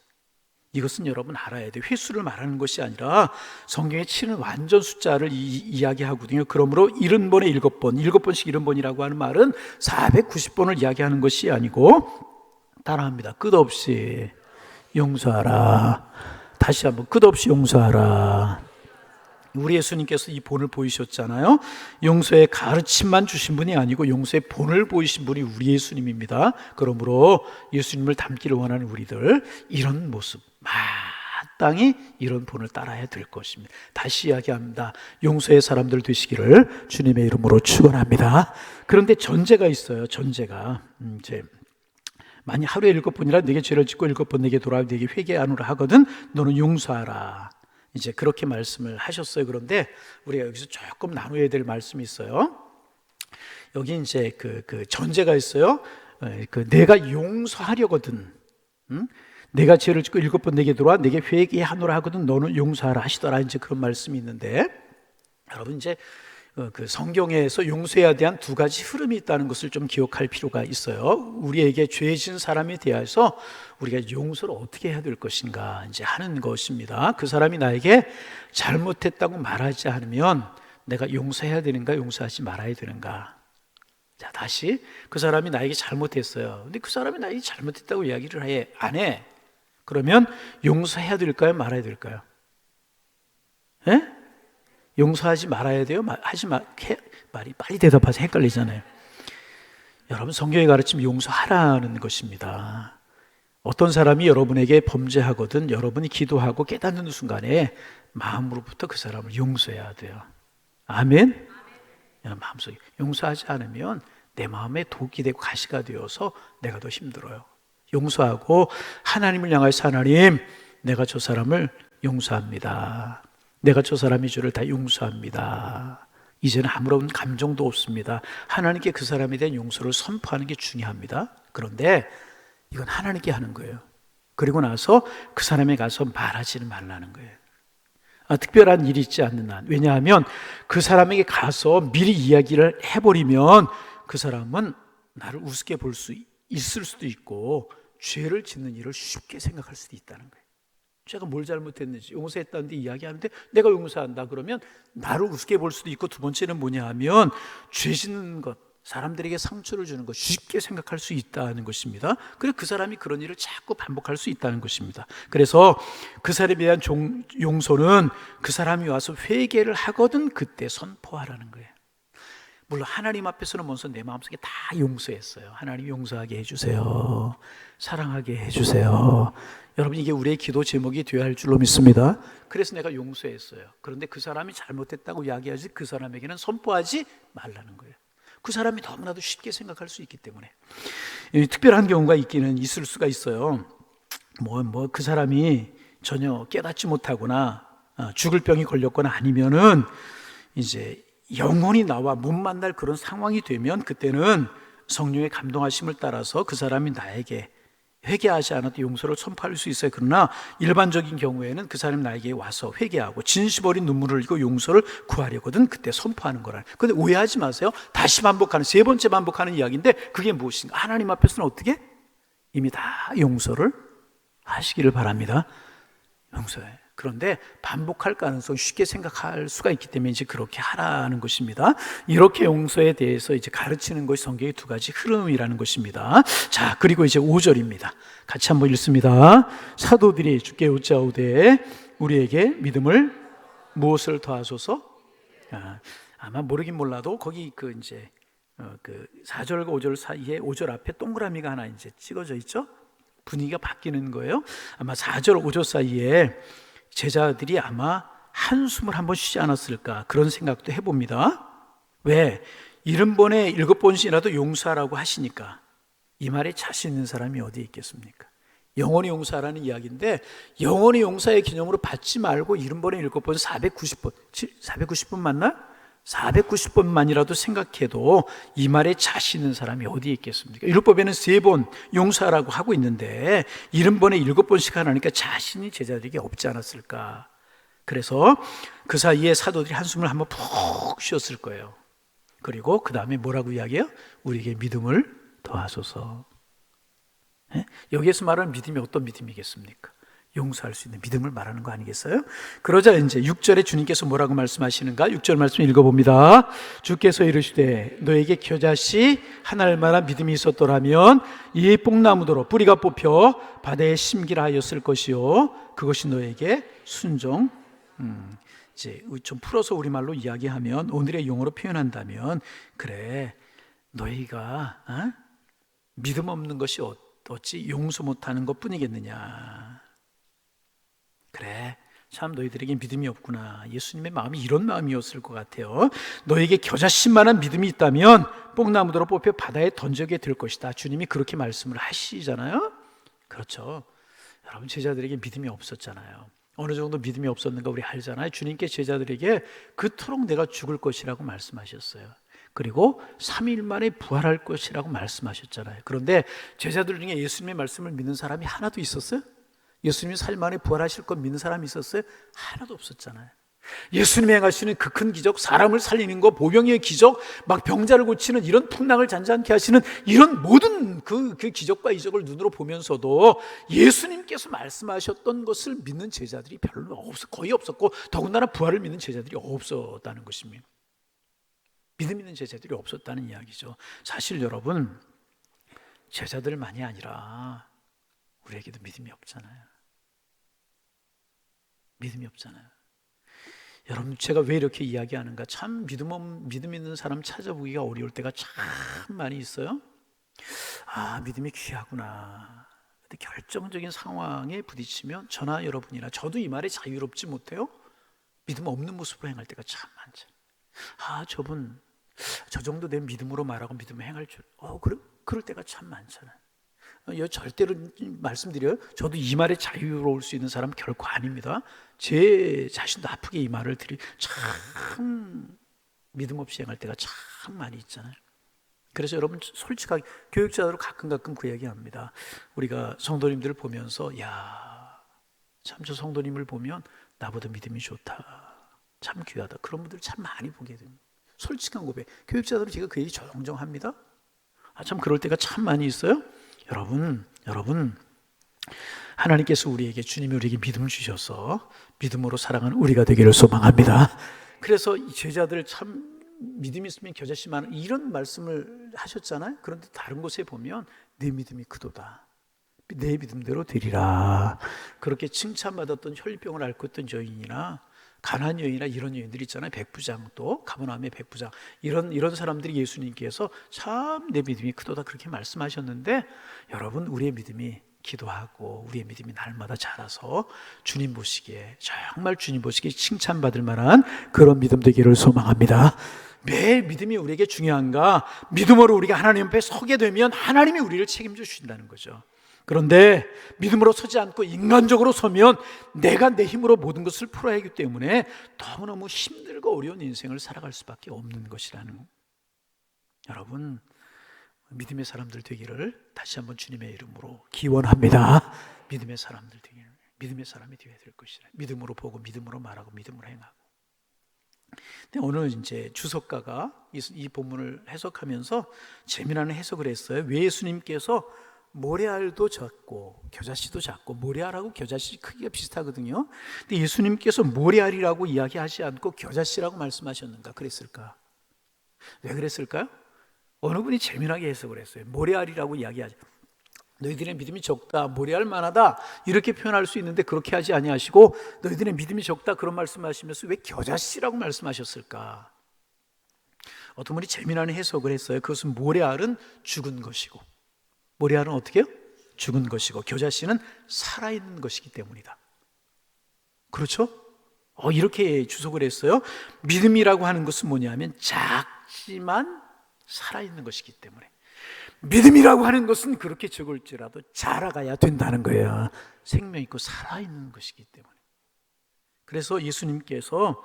이것은 여러분 알아야 돼요. 횟수를 말하는 것이 아니라 성경에 치는 완전 숫자를 이야기하거든요. 그러므로 70번에 7번, 7번씩 70번이라고 하는 말은 490번을 이야기하는 것이 아니고 따라합니다. 끝없이 용서하라. 다시 한번 끝없이 용서하라. 우리 예수님께서 이 본을 보이셨잖아요. 용서의 가르침만 주신 분이 아니고 용서의 본을 보이신 분이 우리 예수님입니다. 그러므로 예수님을 닮기를 원하는 우리들, 이런 모습, 마땅히 이런 본을 따라야 될 것입니다. 다시 이야기합니다. 용서의 사람들 되시기를 주님의 이름으로 축원합니다. 그런데 전제가 있어요. 전제가 이제 만약 하루에 7번이라 내게 죄를 짓고 7번 내게 돌아와 내게 회개하노라 하거든 너는 용서하라. 이제 그렇게 말씀을 하셨어요. 그런데 우리가 여기서 조금 나눠야 될 말씀이 있어요. 여기 이제 그 전제가 있어요. 내가 용서하려거든. 내가 죄를 짓고 7번 내게 돌아와 내게 회개하노라 하거든 너는 용서하라 하시더라. 이제 그런 말씀이 있는데, 여러분 이제 그 성경에서 용서해야 대한 두 가지 흐름이 있다는 것을 좀 기억할 필요가 있어요. 우리에게 죄 지은 사람에 대해서 우리가 용서를 어떻게 해야 될 것인가 이제 하는 것입니다. 그 사람이 나에게 잘못했다고 말하지 않으면 내가 용서해야 되는가 용서하지 말아야 되는가. 자, 다시 그 사람이 나에게 잘못했어요. 근데 그 사람이 나에게 잘못했다고 이야기를 안 해. 그러면 용서해야 될까요? 말아야 될까요? 예? 용서하지 말아야 돼요? 말이 빨리 대답하세요. 헷갈리잖아요. 여러분, 성경의 가르침 용서하라는 것입니다. 어떤 사람이 여러분에게 범죄하거든 여러분이 기도하고 깨닫는 순간에 마음으로부터 그 사람을 용서해야 돼요. 아멘? 마음속에 용서하지 않으면 내 마음에 독이 되고 가시가 되어서 내가 더 힘들어요. 용서하고 하나님을 향해서 하나님, 내가 저 사람을 용서합니다. 내가 저 사람의 죄를 다 용서합니다. 이제는 아무런 감정도 없습니다. 하나님께 그 사람에 대한 용서를 선포하는 게 중요합니다. 그런데 이건 하나님께 하는 거예요. 그리고 나서 그 사람에 가서 말하지는 말라는 거예요. 특별한 일이 있지 않는 한. 왜냐하면 그 사람에게 가서 미리 이야기를 해버리면 그 사람은 나를 우습게 볼 수 있을 수도 있고 죄를 짓는 일을 쉽게 생각할 수도 있다는 거예요. 제가 뭘 잘못했는지 용서했다는데 이야기하는데 내가 용서한다 그러면 나를 우습게 볼 수도 있고, 두 번째는 뭐냐 하면 죄 짓는 것, 사람들에게 상처를 주는 것 쉽게 생각할 수 있다는 것입니다. 그래서 그 사람이 그런 일을 자꾸 반복할 수 있다는 것입니다. 그래서 그 사람에 대한 용서는 그 사람이 와서 회개를 하거든 그때 선포하라는 거예요. 물론 하나님 앞에서는 먼저 내 마음속에 다 용서했어요. 하나님 용서하게 해주세요. 사랑하게 해주세요. 여러분, 이게 우리의 기도 제목이 되어야 할 줄로 믿습니다. 그래서 내가 용서했어요. 그런데 그 사람이 잘못했다고 이야기하지 그 사람에게는 선포하지 말라는 거예요. 그 사람이 너무나도 쉽게 생각할 수 있기 때문에. 특별한 경우가 있을 수가 있어요. 그 사람이 전혀 깨닫지 못하거나 죽을 병이 걸렸거나 아니면은 이제 영원히 나와 못 만날 그런 상황이 되면 그때는 성령의 감동하심을 따라서 그 사람이 나에게 회개하지 않아도 용서를 선포할 수 있어요. 그러나 일반적인 경우에는 그 사람이 나에게 와서 회개하고 진심 어린 눈물을 흘리고 용서를 구하려거든 그때 선포하는 거라. 그런데 오해하지 마세요. 다시 반복하는, 세 번째 반복하는 이야기인데 그게 무엇인가? 하나님 앞에서는 어떻게? 이미 다 용서를 하시기를 바랍니다. 용서해. 그런데 반복할 가능성이 쉽게 생각할 수가 있기 때문에 이제 그렇게 하라는 것입니다. 이렇게 용서에 대해서 이제 가르치는 것이 성경의 두 가지 흐름이라는 것입니다. 자, 그리고 이제 5절입니다. 같이 한번 읽습니다. 사도들이 주께 여짜오되 우리에게 믿음을 무엇을 더하소서? 아마 모르긴 몰라도 거기 그 4절과 5절 사이에 5절 앞에 동그라미가 하나 이제 찍어져 있죠? 분위기가 바뀌는 거예요. 아마 4절, 5절 사이에 제자들이 아마 한숨을 한번 쉬지 않았을까 그런 생각도 해봅니다. 왜? 70번에 7번씩이라도 용서하라고 하시니까 이 말에 자신 있는 사람이 어디 있겠습니까? 영원히 용서하라는 이야기인데 영원히 용서의 기념으로 받지 말고 70번에 7번 490번 490번 맞나? 490번만이라도 생각해도 이 말에 자신 있는 사람이 어디 있겠습니까? 율법에는 3번 용서하라고 하고 있는데 70번에 7번씩 하라니까 자신이 제자들에게 없지 않았을까. 그래서 그 사이에 사도들이 한숨을 한번 푹 쉬었을 거예요. 그리고 그 다음에 뭐라고 이야기해요? 우리에게 믿음을 더하소서. 여기에서 말하는 믿음이 어떤 믿음이겠습니까? 용서할 수 있는 믿음을 말하는 거 아니겠어요? 그러자 이제 6절에 주님께서 뭐라고 말씀하시는가? 6절 말씀 읽어봅니다. 주께서 이르시되 너에게 겨자씨 하나만한 믿음이 있었더라면 이 뽕나무더러 뿌리가 뽑혀 바다에 심기라 하였을 것이요 그것이 너에게 순종. 이제 좀 풀어서 우리말로 이야기하면 오늘의 용어로 표현한다면 그래 너희가 믿음 없는 것이 어찌 용서 못하는 것뿐이겠느냐. 그래 참 너희들에게 믿음이 없구나. 예수님의 마음이 이런 마음이었을 것 같아요. 너에게 겨자씨만한 믿음이 있다면 뽕나무더러 뽑혀 바다에 던져게 될 것이다. 주님이 그렇게 말씀을 하시잖아요. 그렇죠. 여러분 제자들에게 믿음이 없었잖아요. 어느 정도 믿음이 없었는가 우리 알잖아요. 주님께 제자들에게 그토록 내가 죽을 것이라고 말씀하셨어요. 그리고 3일 만에 부활할 것이라고 말씀하셨잖아요. 그런데 제자들 중에 예수님의 말씀을 믿는 사람이 하나도 있었어요? 예수님이 3일 만에 부활하실 것 믿는 사람이 있었어요? 하나도 없었잖아요. 예수님이 행하시는 그 큰 기적, 사람을 살리는 것, 보병의 기적, 막 병자를 고치는 이런 풍랑을 잔잔케 하시는 이런 모든 그 기적과 이적을 눈으로 보면서도 예수님께서 말씀하셨던 것을 믿는 제자들이 거의 없었고 더군다나 부활을 믿는 제자들이 없었다는 것입니다. 믿음 있는 제자들이 없었다는 이야기죠. 사실 여러분 제자들만이 아니라 우리에게도 믿음이 없잖아요. 믿음이 없잖아요. 여러분 제가 왜 이렇게 이야기하는가? 참 믿음 있는 사람 찾아보기가 어려울 때가 참 많이 있어요. 믿음이 귀하구나. 근데 결정적인 상황에 부딪히면 저나 여러분이나 저도 이 말에 자유롭지 못해요. 믿음 없는 모습으로 행할 때가 참 많잖아요. 저분 저 정도 된 믿음으로 말하고 믿음을 행할 줄 그럴 때가 참 많잖아요. 절대로 말씀드려요. 저도 이 말에 자유로울 수 있는 사람은 결코 아닙니다. 제 자신도 아프게 이 말을 참 믿음 없이 행할 때가 참 많이 있잖아요. 그래서 여러분 솔직하게 교육자로 가끔 그 얘기합니다. 우리가 성도님들을 보면서 참 저 성도님을 보면 나보다 믿음이 좋다. 참 귀하다. 그런 분들 참 많이 보게 됩니다. 솔직한 고백. 교육자들은 제가 그 얘기 종종 합니다. 참 그럴 때가 참 많이 있어요. 여러분 하나님께서 우리에게 주님이 우리에게 믿음을 주셔서 믿음으로 살아가는 우리가 되기를 소망합니다. 그래서 이 제자들 참 믿음이 있으면 겨자씨 많아, 이런 말씀을 하셨잖아요. 그런데 다른 곳에 보면 내 믿음이 크도다, 내 믿음대로 되리라, 그렇게 칭찬받았던 혈병을 앓고 있던 여인이나 가난한 여인이나 이런 여인들 있잖아요. 백부장도, 가버나움의 백부장, 이런 사람들이 예수님께서 참 내 믿음이 크도다 그렇게 말씀하셨는데, 여러분, 우리의 믿음이 기도하고 우리의 믿음이 날마다 자라서 주님 보시기에, 정말 주님 보시기에 칭찬받을 만한 그런 믿음 되기를 소망합니다. 왜 믿음이 우리에게 중요한가? 믿음으로 우리가 하나님 앞에 서게 되면 하나님이 우리를 책임져 주신다는 거죠. 그런데 믿음으로 서지 않고 인간적으로 서면 내가 내 힘으로 모든 것을 풀어야 하기 때문에 너무너무 힘들고 어려운 인생을 살아갈 수밖에 없는 것이라는, 여러분, 믿음의 사람들 되기를 다시 한번 주님의 이름으로 기원합니다. 믿음의 사람들 되기를, 믿음의 사람이 되어야 될 것이라. 믿음으로 보고 믿음으로 말하고 믿음으로 행하고. 근데 오늘 이제 주석가가 이 본문을 해석하면서 재미나는 해석을 했어요. 왜 예수님께서 모래알도 작고 겨자씨도 작고, 모래알하고 겨자씨 크기가 비슷하거든요. 근데 예수님께서 모래알이라고 이야기하지 않고 겨자씨라고 말씀하셨는가 그랬을까? 왜 그랬을까요? 어느 분이 재미나게 해석을 했어요. 모래알이라고 이야기하지, 너희들의 믿음이 적다, 모래알 만하다 이렇게 표현할 수 있는데 그렇게 하지 아니하시고 너희들의 믿음이 적다 그런 말씀하시면서 왜 겨자씨라고 말씀하셨을까? 어떤 분이 재미나는 해석을 했어요. 그것은 모래알은 죽은 것이고, 모래알은 어떻게 해요? 죽은 것이고, 겨자씨는 살아있는 것이기 때문이다. 그렇죠? 이렇게 주석을 했어요. 믿음이라고 하는 것은 뭐냐면 작지만 살아있는 것이기 때문에, 믿음이라고 하는 것은 그렇게 적을지라도 자라가야 된다는 거예요. 생명 있고 살아있는 것이기 때문에. 그래서 예수님께서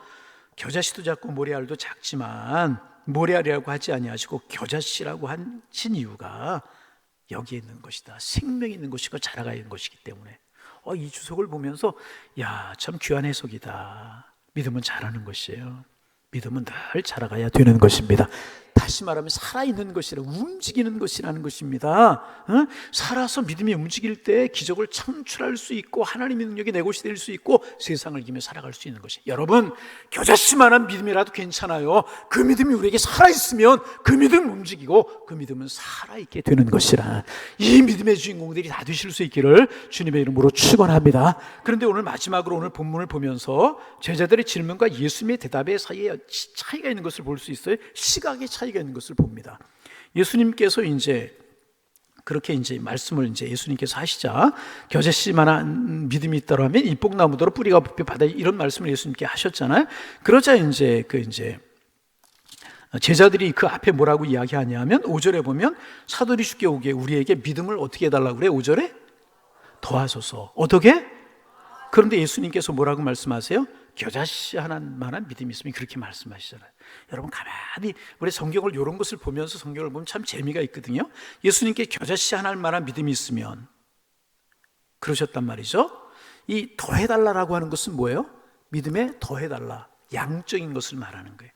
겨자씨도 작고 모래알도 작지만 모래알이라고 하지 아니하시고 겨자씨라고 하신 이유가 여기에 있는 것이다, 생명이 있는 것이고 자라가야 하는 것이기 때문에. 이 주석을 보면서 참 귀한 해석이다. 믿음은 자라는 것이에요. 믿음은 늘 자라가야 되는 것입니다. 다시 말하면 살아있는 것이라, 움직이는 것이라는 것입니다. 살아서 믿음이 움직일 때 기적을 창출할 수 있고 하나님의 능력이 내 것이 될 수 있고 세상을 이기며 살아갈 수 있는 것이, 여러분, 겨자씨만한 믿음이라도 괜찮아요. 그 믿음이 우리에게 살아있으면 그 믿음은 움직이고 그 믿음은 살아있게 되는 것이라, 이 믿음의 주인공들이 다 되실 수 있기를 주님의 이름으로 축원합니다. 그런데 오늘 마지막으로 오늘 본문을 보면서 제자들의 질문과 예수님의 대답의 사이에 차이가 있는 것을 볼 수 있어요. 시각의 차이가 있는 것을 봅니다. 예수님께서 그렇게 말씀을 예수님께서 하시자, 겨자씨만한 믿음이 있다라면 이 뽕나무더러 뿌리가 뽑혀 바다에, 이런 말씀을 예수님께 하셨잖아요. 그러자 제자들이 그 앞에 뭐라고 이야기하냐면 5절에 보면 사도리 주께 오게 우리에게 믿음을 어떻게 해달라고 그래? 5절에 더하소서. 어떻게? 그런데 예수님께서 뭐라고 말씀하세요? 겨자씨 하나만한 믿음이 있으면, 그렇게 말씀하시잖아요. 여러분, 가만히 우리 성경을, 이런 것을 보면서 성경을 보면 참 재미가 있거든요. 예수님께 겨자씨 하나만한 믿음이 있으면 그러셨단 말이죠. 이 더해달라고 하는 것은 뭐예요? 믿음에 더해달라, 양적인 것을 말하는 거예요.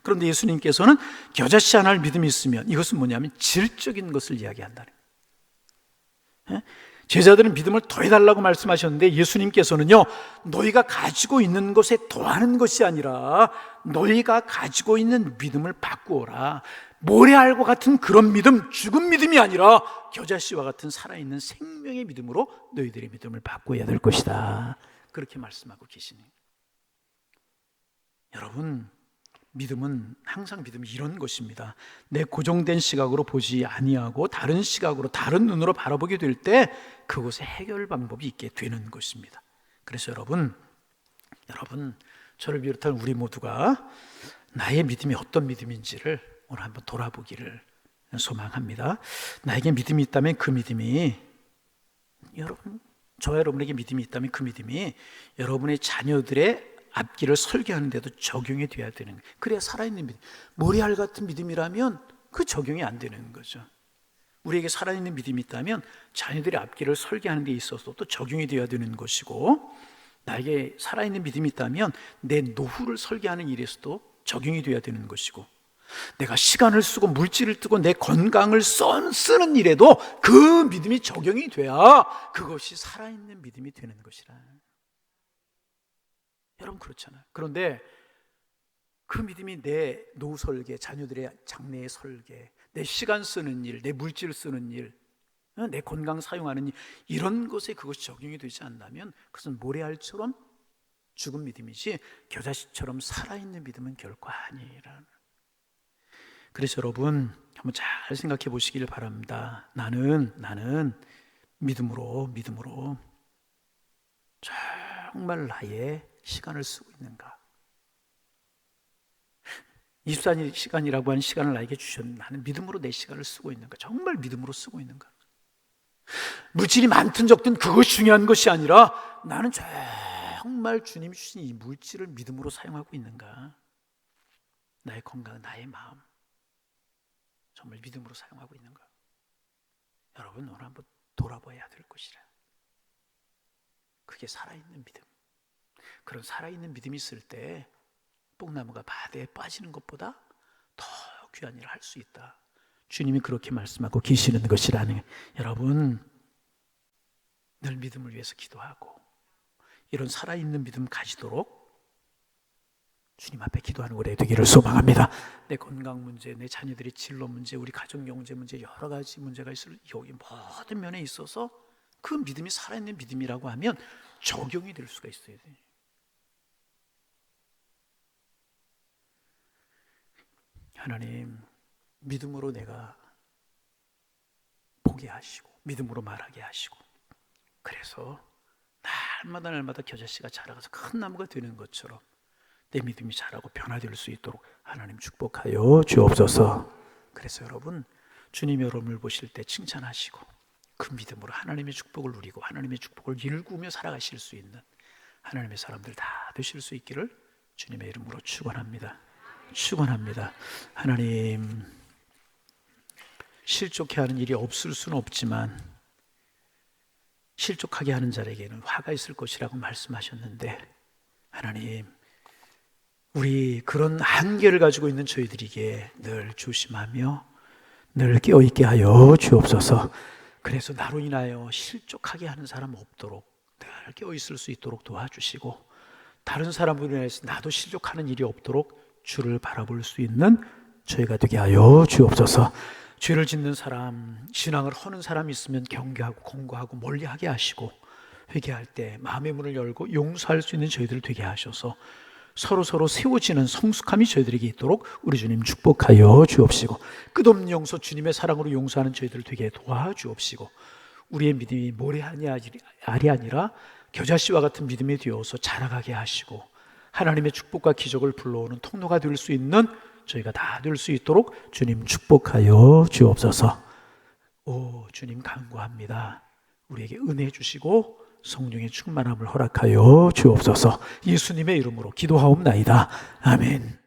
그런데 예수님께서는 겨자씨 하나를 믿음이 있으면, 이것은 뭐냐면 질적인 것을 이야기한다는 거예요. 제자들은 믿음을 더해달라고 말씀하셨는데 예수님께서는요, 너희가 가지고 있는 것에 더하는 것이 아니라 너희가 가지고 있는 믿음을 바꾸어라. 모래알과 같은 그런 믿음, 죽은 믿음이 아니라 겨자씨와 같은 살아있는 생명의 믿음으로 너희들의 믿음을 바꿔야 될 것이다. 그렇게 말씀하고 계시네요. 여러분, 믿음은 항상 믿음이 이런 것입니다. 내 고정된 시각으로 보지 아니하고 다른 시각으로, 다른 눈으로 바라보게 될 때 그곳에 해결 방법이 있게 되는 것입니다. 그래서 여러분, 저를 비롯한 우리 모두가 나의 믿음이 어떤 믿음인지를 오늘 한번 돌아보기를 소망합니다. 나에게 믿음이 있다면 그 믿음이, 저와 여러분에게 믿음이 있다면 그 믿음이 여러분의 자녀들의 앞길을 설계하는 데도 적용이 돼야 되는 거예요. 그래야 살아있는 믿음. 모래알 같은 믿음이라면 그 적용이 안 되는 거죠. 우리에게 살아있는 믿음이 있다면 자녀들의 앞길을 설계하는 데 있어서 또 적용이 되어야 되는 것이고, 나에게 살아있는 믿음이 있다면 내 노후를 설계하는 일에서도 적용이 되어야 되는 것이고, 내가 시간을 쓰고 물질을 뜨고 내 건강을 쓰는 일에도 그 믿음이 적용이 돼야 그것이 살아있는 믿음이 되는 것이라. 여러분, 그렇잖아요. 그런데 그 믿음이 내 노후 설계, 자녀들의 장래의 설계, 내 시간 쓰는 일, 내 물질 쓰는 일, 내 건강 사용하는 일, 이런 것에 그것이 적용이 되지 않는다면 그것은 모래알처럼 죽은 믿음이지 겨자씨처럼 살아있는 믿음은 결코 아니라. 그래서 여러분 한번 잘 생각해 보시길 바랍니다. 나는 믿음으로 정말 나의 시간을 쓰고 있는가? 24시간이라고 하는 시간을 나에게 주셨는데 나는 믿음으로 내 시간을 쓰고 있는가? 정말 믿음으로 쓰고 있는가? 물질이 많든 적든 그것이 중요한 것이 아니라 나는 정말 주님 주신 이 물질을 믿음으로 사용하고 있는가? 나의 건강, 나의 마음 정말 믿음으로 사용하고 있는가? 여러분 오늘 한번 돌아봐야 될 것이라. 그게 살아있는 믿음. 그런 살아있는 믿음이 있을 때 뽕나무가 바다에 빠지는 것보다 더 귀한 일을 할 수 있다. 주님이 그렇게 말씀하고 계시는 것이라는. 여러분 늘 믿음을 위해서 기도하고 이런 살아있는 믿음 가지도록 주님 앞에 기도하는 우리 되기를 소망합니다. 내 건강 문제, 내 자녀들의 진로 문제, 우리 가정 경제 문제, 여러 가지 문제가 있을 여기 모든 면에 있어서 그 믿음이 살아있는 믿음이라고 하면 적용이 될 수가 있어야 돼요. 하나님, 믿음으로 내가 보게 하시고 믿음으로 말하게 하시고 그래서 날마다 겨자씨가 자라가서 큰 나무가 되는 것처럼 내 믿음이 자라고 변화될 수 있도록 하나님 축복하여 주옵소서. 그래서 여러분 주님이 여러분을 보실 때 칭찬하시고 그 믿음으로 하나님의 축복을 누리고 하나님의 축복을 일구며 살아가실 수 있는 하나님의 사람들 다 되실 수 있기를 주님의 이름으로 축원합니다. 하나님, 실족해 하는 일이 없을 수는 없지만 실족하게 하는 자에게는 화가 있을 것이라고 말씀하셨는데 하나님, 우리 그런 한계를 가지고 있는 저희들에게 늘 조심하며 늘 깨어있게 하여 주옵소서. 그래서 나로 인하여 실족하게 하는 사람 없도록 늘 깨어있을 수 있도록 도와주시고 다른 사람으로 인해서 나도 실족하는 일이 없도록 주를 바라볼 수 있는 저희가 되게 하여 주옵소서. 죄를 짓는 사람, 신앙을 허는 사람이 있으면 경계하고 공고하고 멀리하게 하시고 회개할 때 마음의 문을 열고 용서할 수 있는 저희들을 되게 하셔서 서로 세워지는 성숙함이 저희들에게 있도록 우리 주님 축복하여 주옵시고 끝없는 용서 주님의 사랑으로 용서하는 저희들을 되게 도와주옵시고 우리의 믿음이 모래알이 아니라 겨자씨와 같은 믿음이 되어서 자라가게 하시고 하나님의 축복과 기적을 불러오는 통로가 될 수 있는 저희가 다 될 수 있도록 주님 축복하여 주옵소서. 오 주님 간구합니다. 우리에게 은혜 주시고 성령의 충만함을 허락하여 주옵소서. 예수님의 이름으로 기도하옵나이다. 아멘.